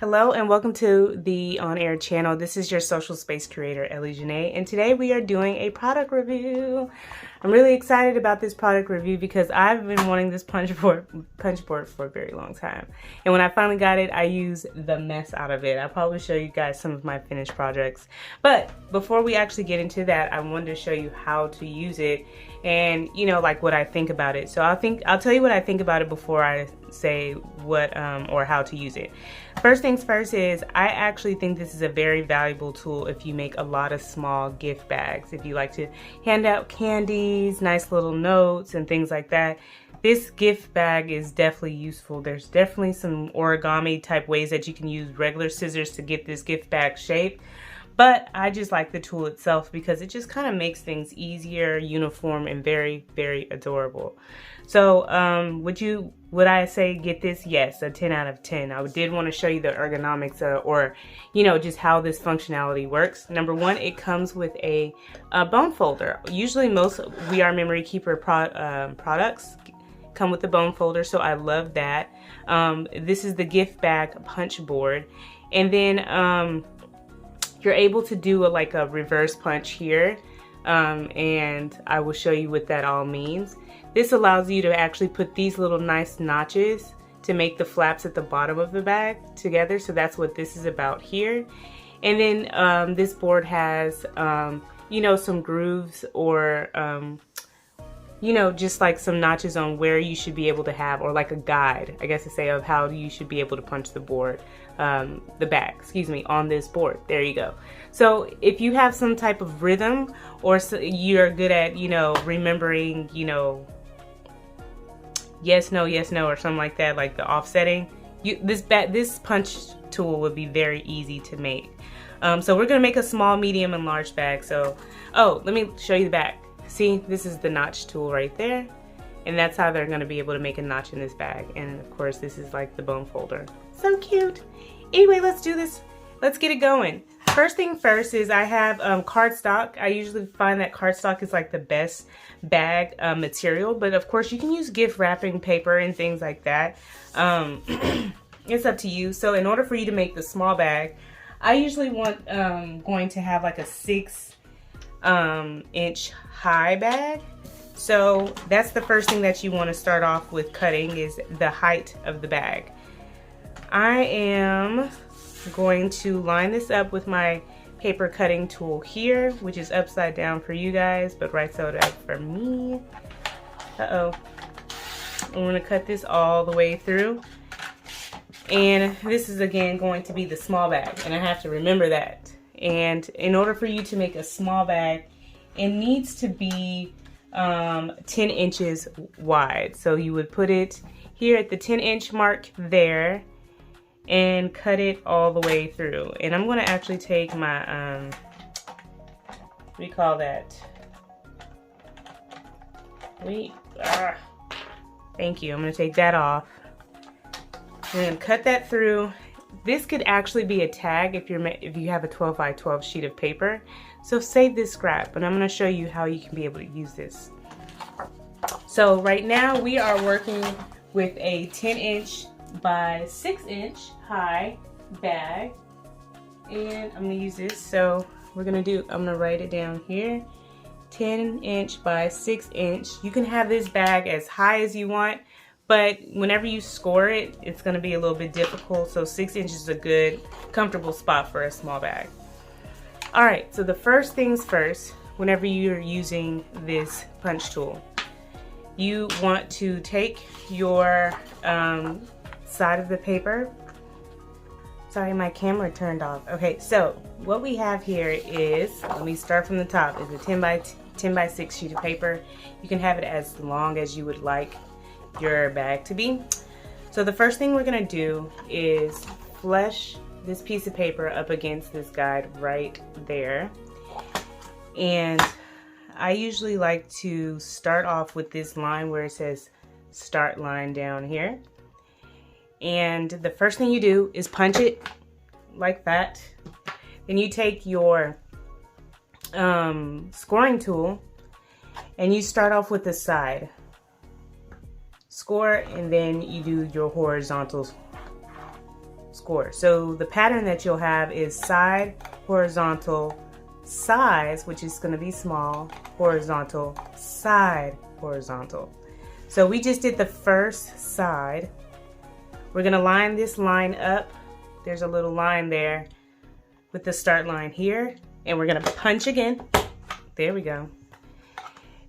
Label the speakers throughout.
Speaker 1: Hello and welcome to the on-air channel. This is your Social Space Curator, Ellie Jńe, and today we are doing a product review. I'm really excited about this product review because I've been wanting this punch board for a very long time. And when I finally got it, I used the mess out of it. I'll probably show you guys some of my finished projects. But before we actually get into that, I wanted to show you how to use it and, you know, like what I think about it. So I'll tell you what I think about it before I say what or how to use it. First things first is I actually think this is a very valuable tool if you make a lot of small gift bags. If you like to hand out candies, nice little notes and things like that, this gift bag is definitely useful. There's definitely some origami type ways that you can use regular scissors to get this gift bag shape. But I just like the tool itself because it just kind of makes things easier, uniform, and very, very adorable. So would I say get this? Yes, a 10 out of 10. I did want to show you the ergonomics or, you know, just how this functionality works. Number one, it comes with a bone folder. Usually most We Are Memory Keeper products come with a bone folder, so I love that. This is the gift bag punch board. And then you're able to do like a reverse punch here, and I will show you what that all means. This allows you to actually put these little nice notches to make the flaps at the bottom of the bag together, so that's what this is about here. And then this board has you know, some grooves or you know, just like some notches on where you should be able to have, or like a guide, I guess to say, of how you should be able to punch the board, the bag, excuse me, on this board. There you go. So if you have some type of rhythm, or you're good at, you know, remembering, you know, yes, no, or something like that, like the offsetting, this punch tool would be very easy to make. So we're gonna make a small, medium, and large bag. So, oh, let me show you the back. See, this is the notch tool right there, and that's how they're going to be able to make a notch in this bag. And of course, this is like the bone folder. So cute. Anyway, let's do this. Let's get it going. First thing first is I have cardstock. I usually find that cardstock is like the best bag material, but of course you can use gift wrapping paper and things like that. It's up to you. So in order for you to make the small bag, I usually want going to have like a 6-inch high bag. So that's the first thing that you want to start off with cutting, is the height of the bag. I am going to line this up with my paper cutting tool here, which is upside down for you guys, but right side up for me. I'm going to cut this all the way through. And this is again going to be the small bag, and I have to remember that. And in order for you to make a small bag, it needs to be 10 inches wide. So you would put it here at the 10-inch mark there and cut it all the way through. And I'm going to actually take my, what do you call that? Thank you. I'm going to take that off. I'm going to cut that through. This could actually be a tag if you have a 12 by 12 sheet of paper. So save this scrap, and I'm going to show you how you can be able to use this. So right now we are working with a 10-inch by 6-inch high bag, and I'm going to use this. So I'm going to write it down here. 10-inch by 6-inch. You can have this bag as high as you want, but whenever you score it, it's going to be a little bit difficult. So 6 inches is a good, comfortable spot for a small bag. All right, so the first things first, whenever you're using this punch tool, you want to take your side of the paper. Sorry, my camera turned off. Okay, so what we have here is, let me start from the top, is a 10 by 6 sheet of paper. You can have it as long as you would like your bag to be. So the first thing we're gonna do is flush this piece of paper up against this guide right there. And I usually like to start off with this line where it says start line down here. And the first thing you do is punch it like that. Then you take your scoring tool and you start off with the side score, and then you do your horizontal score. So the pattern that you'll have is side, horizontal, size, which is going to be small, horizontal, side, horizontal. So we just did the first side. We're going to line this line up. There's a little line there with the start line here, and we're going to punch again. There we go.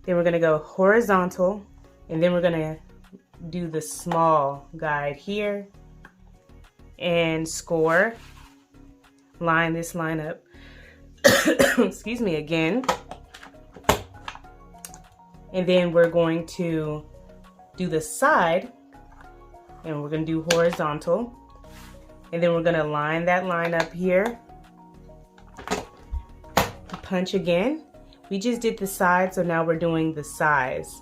Speaker 1: Then we're going to go horizontal, and then we're going to do the small guide here and score. Line this line up. Excuse me, again. And then we're going to do the side, and we're going to do horizontal. And then we're going to line that line up here. Punch again. We just did the side, so now we're doing the size,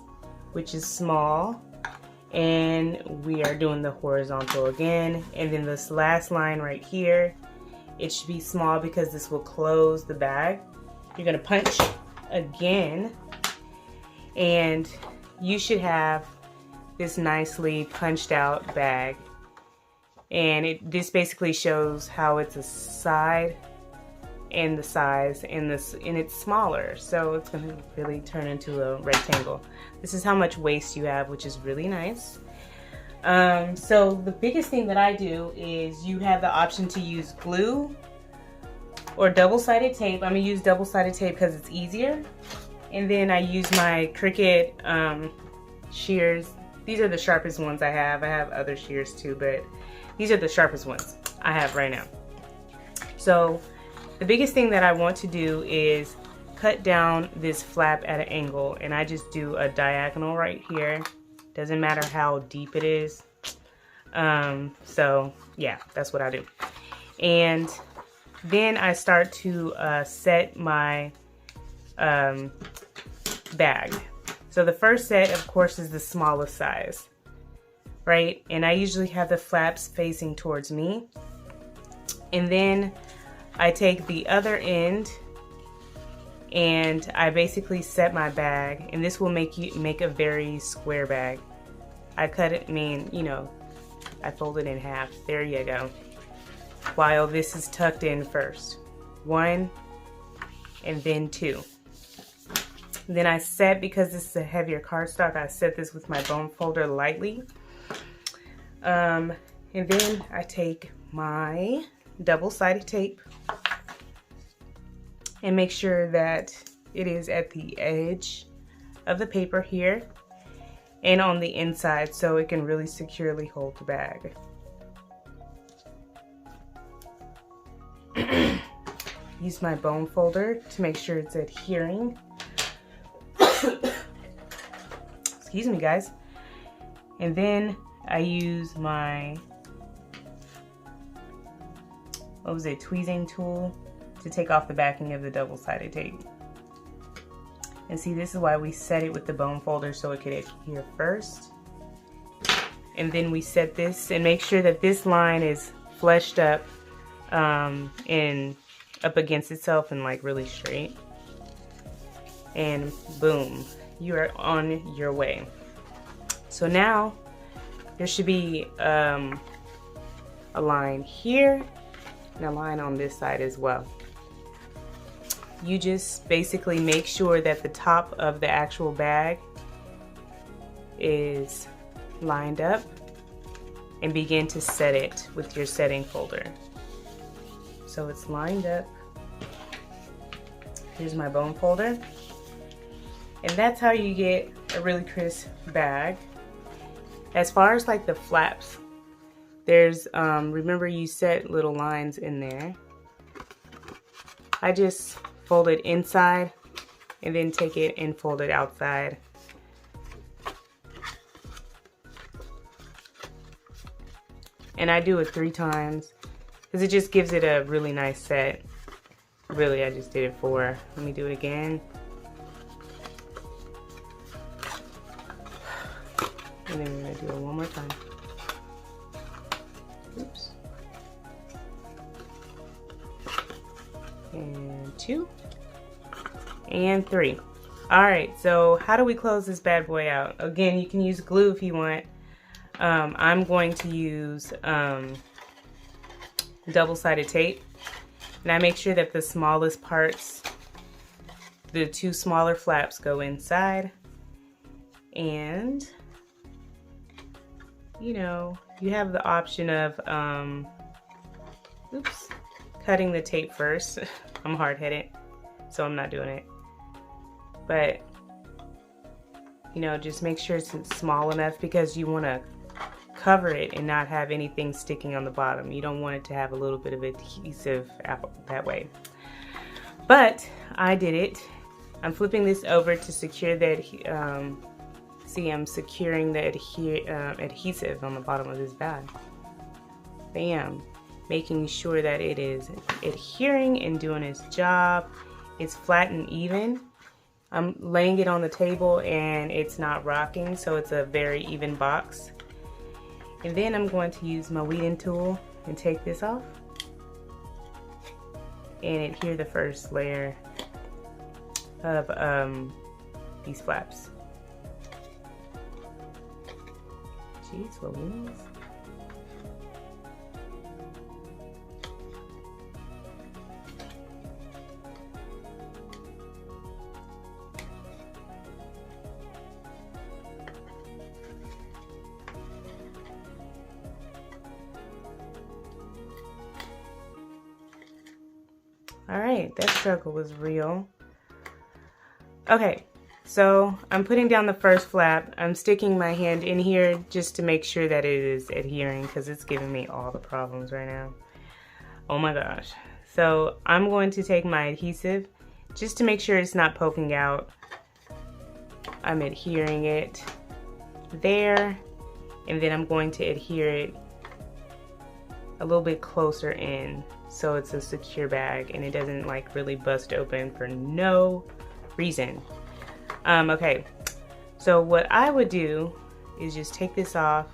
Speaker 1: which is small. And we are doing the horizontal again. And then this last line right here, it should be small because this will close the bag. You're going to punch again, and you should have this nicely punched out bag. And this basically shows how it's a side and the size, and it's smaller, so it's going to really turn into a rectangle. This is how much waste you have, which is really nice. So the biggest thing that I do is you have the option to use glue or double-sided tape. I'm going to use double-sided tape because it's easier. And then I use my Cricut shears. These are the sharpest ones I have. I have other shears too, but these are the sharpest ones I have right now. So the biggest thing that I want to do is cut down this flap at an angle, and I just do a diagonal right here. Doesn't matter how deep it is. So yeah, that's what I do. And then I start to set my bag. So the first set, of course, is the smallest size, right? And I usually have the flaps facing towards me. And then I take the other end and I basically set my bag, and this will make a very square bag. I cut it, I fold it in half. There you go. While this is tucked in first. 1 and then 2. Then I set, because this is a heavier cardstock, I set this with my bone folder lightly. And then I take my double-sided tape and make sure that it is at the edge of the paper here and on the inside, so it can really securely hold the bag. Use my bone folder to make sure it's adhering. Excuse me, guys. And then I use my, tweezing tool to take off the backing of the double-sided tape. And see, this is why we set it with the bone folder, so it could adhere first. And then we set this and make sure that this line is fleshed up and up against itself and like really straight. And boom, you are on your way. So now there should be a line here and a line on this side as well. You just basically make sure that the top of the actual bag is lined up and begin to set it with your setting folder. So it's lined up. Here's my bone folder. And that's how you get a really crisp bag. As far as like the flaps, there's, remember you set little lines in there. I just fold it inside and then take it and fold it outside. And I do it 3 times because it just gives it a really nice set. Really, I just did it 4. Let me do it again. And then we're gonna do it one more time. Oops. and 2, and 3. All right, so how do we close this bad boy out? Again, you can use glue if you want. I'm going to use double-sided tape, and I make sure that the smallest parts, the 2 smaller flaps, go inside. And you know, you have the option of cutting the tape first. I'm hard-headed, so I'm not doing it. But you know, just make sure it's small enough because you want to cover it and not have anything sticking on the bottom. You don't want it to have a little bit of adhesive that way. But I did it. I'm flipping this over to secure that. See, I'm securing the adhesive on the bottom of this bag. Bam. Making sure that it is adhering and doing its job. It's flat and even. I'm laying it on the table and it's not rocking, so it's a very even box. And then I'm going to use my weeding tool and take this off and adhere the first layer of these flaps. Jeez Louise. All right, that struggle was real. Okay, so I'm putting down the first flap. I'm sticking my hand in here just to make sure that it is adhering because it's giving me all the problems right now. Oh my gosh. So I'm going to take my adhesive just to make sure it's not poking out. I'm adhering it there, and then I'm going to adhere it a little bit closer in so it's a secure bag and it doesn't like really bust open for no reason. Okay, so what I would do is just take this off.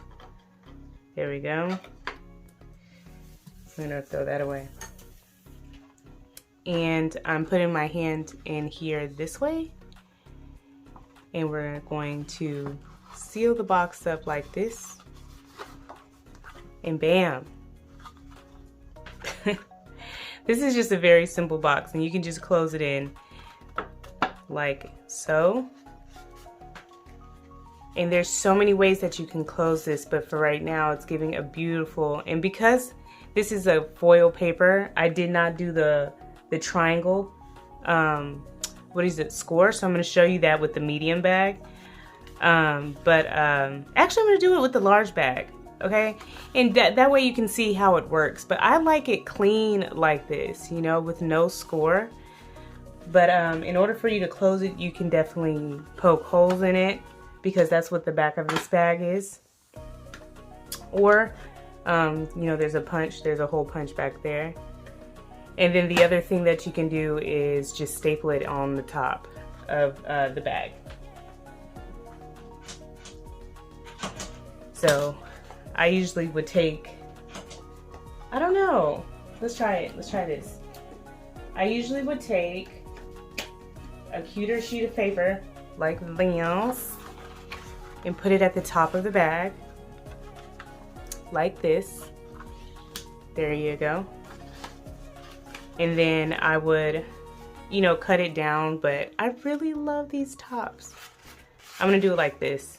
Speaker 1: There we go. I'm gonna throw that away. And I'm putting my hand in here this way, and we're going to seal the box up like this, and bam. This is just a very simple box, and you can just close it in like so. And there's so many ways that you can close this, but for right now it's giving a beautiful, and because this is a foil paper, I did not do the triangle what is it, score, so I'm going to show you that with the medium bag. Actually I'm going to do it with the large bag. Okay, and that way you can see how it works. But I like it clean like this, you know, with no score. But in order for you to close it, you can definitely poke holes in it because that's what the back of this bag is. Or, you know, there's a hole punch back there. And then the other thing that you can do is just staple it on the top of the bag. So I usually would take, I don't know, let's try it, let's try this. I usually would take a cuter sheet of paper like this and put it at the top of the bag like this. There you go. And then I would, you know, cut it down, but I really love these tops. I'm gonna do it like this.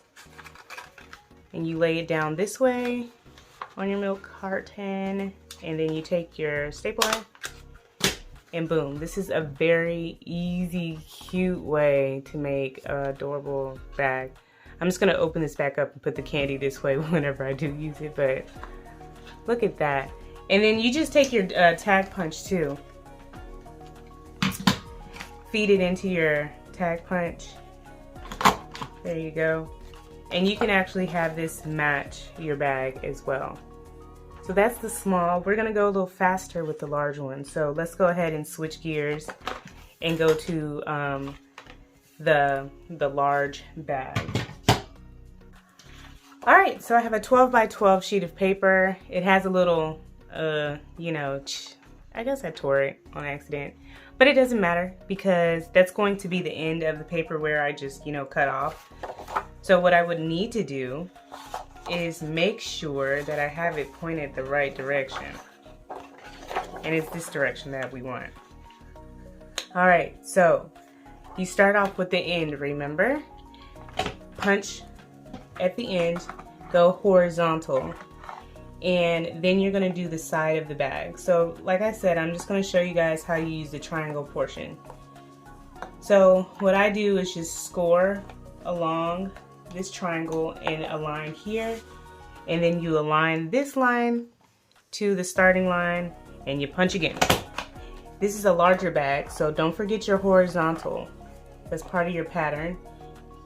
Speaker 1: And you lay it down this way on your milk carton, and then you take your stapler and boom. This is a very easy, cute way to make an adorable bag. I'm just gonna open this back up and put the candy this way whenever I do use it, but look at that. And then you just take your tag punch too. Feed it into your tag punch. There you go. And you can actually have this match your bag as well. So that's the small. We're gonna go a little faster with the large one. So let's go ahead and switch gears and go to the large bag. All right, so I have a 12 by 12 sheet of paper. It has a little, you know, I guess I tore it on accident, but it doesn't matter because that's going to be the end of the paper where I just, you know, cut off. So what I would need to do is make sure that I have it pointed the right direction. And it's this direction that we want. All right, so you start off with the end, remember? Punch at the end, go horizontal. And then you're gonna do the side of the bag. So like I said, I'm just gonna show you guys how you use the triangle portion. So what I do is just score along this triangle and a line here, and then you align this line to the starting line and you punch again. This is a larger bag, so don't forget your horizontal. That's part of your pattern.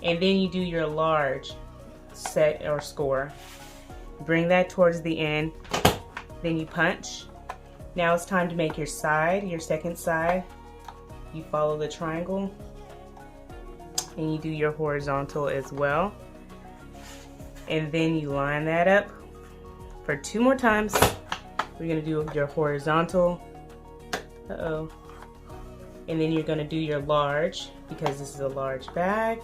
Speaker 1: And then you do your large set or score. Bring that towards the end, then you punch. Now it's time to make your side, your second side. You follow the triangle and you do your horizontal as well. And then you line that up for 2 more times. We're gonna do your horizontal, and then you're gonna do your large because this is a large bag.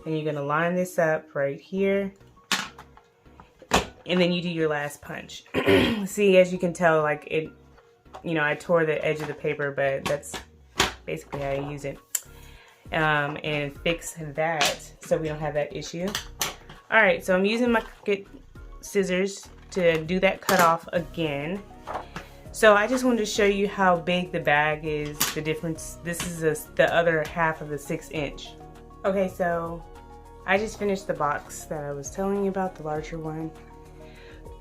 Speaker 1: And you're gonna line this up right here. And then you do your last punch. See, as you can tell, like it, you know, I tore the edge of the paper, but that's basically how I use it. And fix that so we don't have that issue. All right, so I'm using my Cricut scissors to do that cut off again. So I just wanted to show you how big the bag is, the difference. This is the other half of the 6-inch. Okay, so I just finished the box that I was telling you about, the larger one.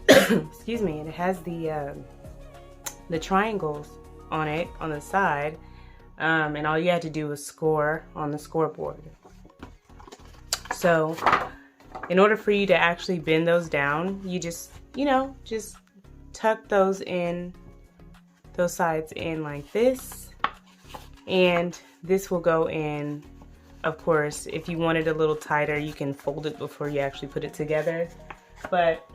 Speaker 1: Excuse me, and it has the triangles on it on the side, and all you had to do was score on the scoreboard. So in order for you to actually bend those down, you just, you know, just tuck those in, those sides in like this, and this will go in. Of course, if you want it a little tighter, you can fold it before you actually put it together, but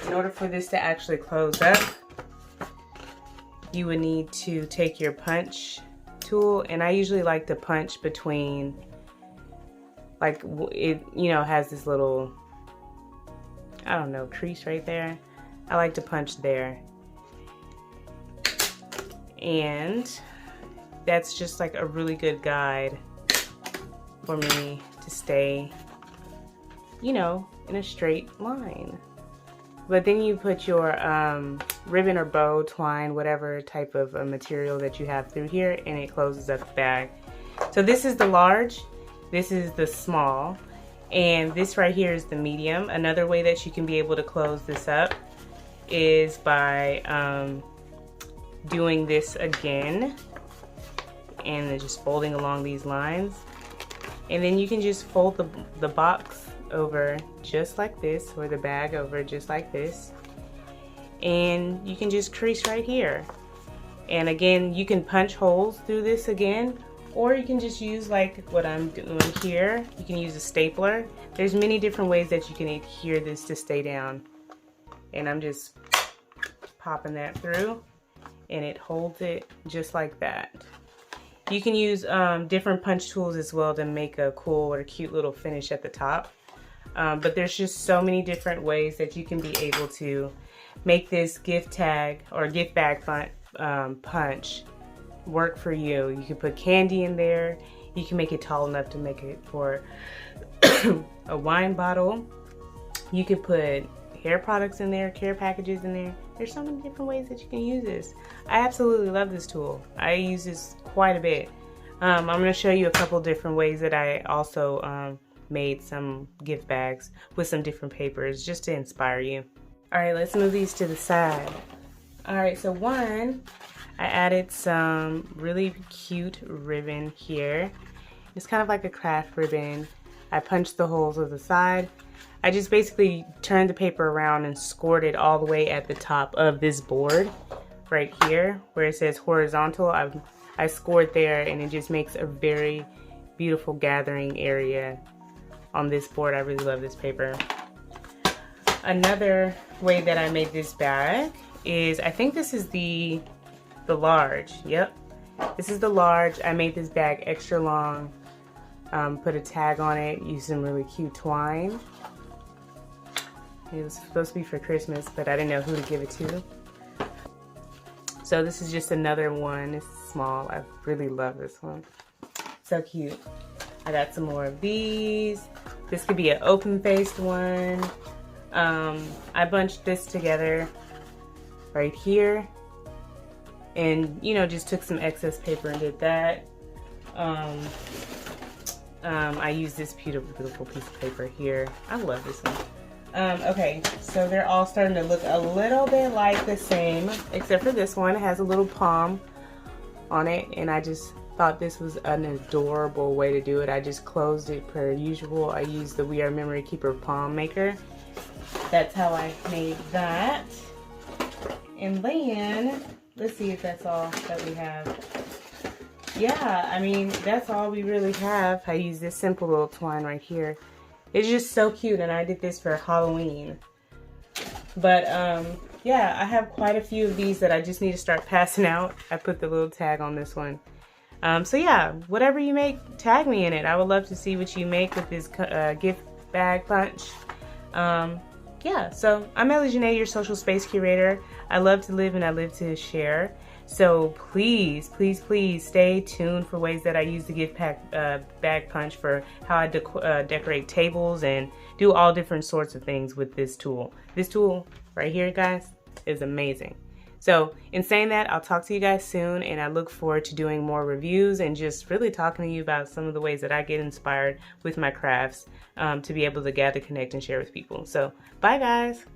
Speaker 1: in order for this to actually close up, you would need to take your punch tool, and I usually like to punch between, like, it, you know, has this little, I don't know, crease right there. I like to punch there. And that's just like a really good guide for me to stay, you know, in a straight line. But then you put your ribbon or bow, twine, whatever type of material that you have through here, and it closes up the bag. So this is the large, this is the small, and this right here is the medium. Another way that you can be able to close this up is by doing this again, and then just folding along these lines. And then you can just fold the box over just like this, or the bag over just like this, and you can just crease right here. And again, you can punch holes through this again, or you can just use like what I'm doing here. You can use a stapler. There's many different ways that you can adhere this to stay down, and I'm just popping that through, and it holds it just like that. You can use different punch tools as well to make a cool or cute little finish at the top. But there's just so many different ways that you can be able to make this gift tag or gift bag punch work for you. You can put candy in there. You can make it tall enough to make it for a wine bottle. You could put hair products in there, care packages in there. There's so many different ways that you can use this. I absolutely love this tool. I use this quite a bit. I'm going to show you a couple different ways that I also made some gift bags with some different papers just to inspire you. Alright, let's move these to the side. Alright, so one, I added some really cute ribbon here. It's kind of like a craft ribbon. I punched the holes of the side. I just basically turned the paper around and scored it all the way at the top of this board right here where it says horizontal. I scored there, and it just makes a very beautiful gathering area on this board. I really love this paper. Another way that I made this bag is, I think this is the large. Yep, this is the large. I made this bag extra long, put a tag on it, used some really cute twine. It was supposed to be for Christmas, but I didn't know who to give it to. So this is just another one. It's small. I really love this one. So cute. I got some more of these. This could be an open-faced one. I bunched this together right here. And, you know, just took some excess paper and did that. I used this beautiful piece of paper here. I love this one. Okay, so they're all starting to look a little bit like the same, except for this one. It has a little palm on it, and I just thought this was an adorable way to do it. I just closed it per usual. I used the We Are Memory Keeper palm maker. That's how I made that. And then, let's see if that's all that we have. Yeah, I mean, that's all we really have. I use this simple little twine right here. It's just so cute, and I did this for Halloween. But yeah, I have quite a few of these that I just need to start passing out. I put the little tag on this one. So yeah, whatever you make, tag me in it. I would love to see what you make with this gift bag punch. Yeah, so I'm Ellie Jńe, your social space curator. I love to live and I live to share. So please, please, please stay tuned for ways that I use the gift bag punch for how I decorate tables and do all different sorts of things with this tool. This tool right here, guys, is amazing. So in saying that, I'll talk to you guys soon, and I look forward to doing more reviews and just really talking to you about some of the ways that I get inspired with my crafts to be able to gather, connect, and share with people. So bye, guys.